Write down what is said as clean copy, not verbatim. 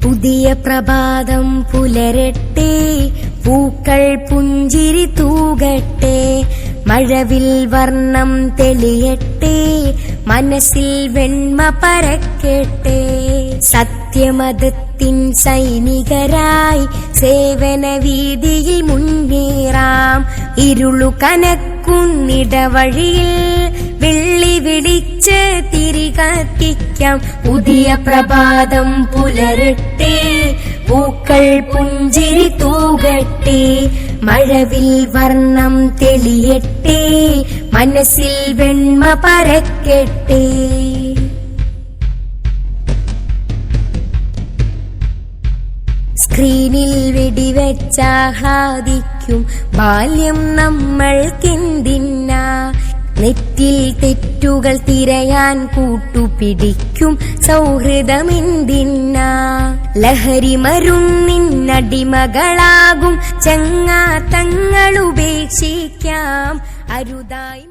പുതിയ പ്രഭാതം പുലരട്ടെ, പൂക്കൾ പുഞ്ചിരി തൂകട്ടെ, മഴവിൽ വർണ്ണം തെളിയട്ടെ, മനസ്സിൽ വെണ്മ പരക്കട്ടെ. സത്യമതത്തിൻ സൈനികരായി സേവന വീതിയിൽ മുന്നേറാം. ഇരുളു കനക്കുന്നിടവഴിയിൽ വെള്ളി വിളിച്ച് തിരികത്തിക്കാം. പുതിയ പ്രഭാതം പുലരട്ടെ, പൂക്കൾ പുഞ്ചിരി തൂകട്ടെ, മഴവിൽ വർണ്ണം തെളിയട്ടെ, മനസ്സിൽ വെണ്മ പരക്കട്ടെ. സ്ക്രീനിൽ വെടിവെച്ചാഹ്ലാദിക്കും ബാല്യം നമ്മൾക്കെന്തിനാ, നെറ്റിൽ തെറ്റുകൾ തിരയാൻ കൂട്ടുപിടിക്കും സൗഹൃദമെന്തിനാ. ലഹരി മരുന്നിനടിമകളാകും ചങ്ങാത്തങ്ങളുപേക്ഷിക്കാം, അരുതായി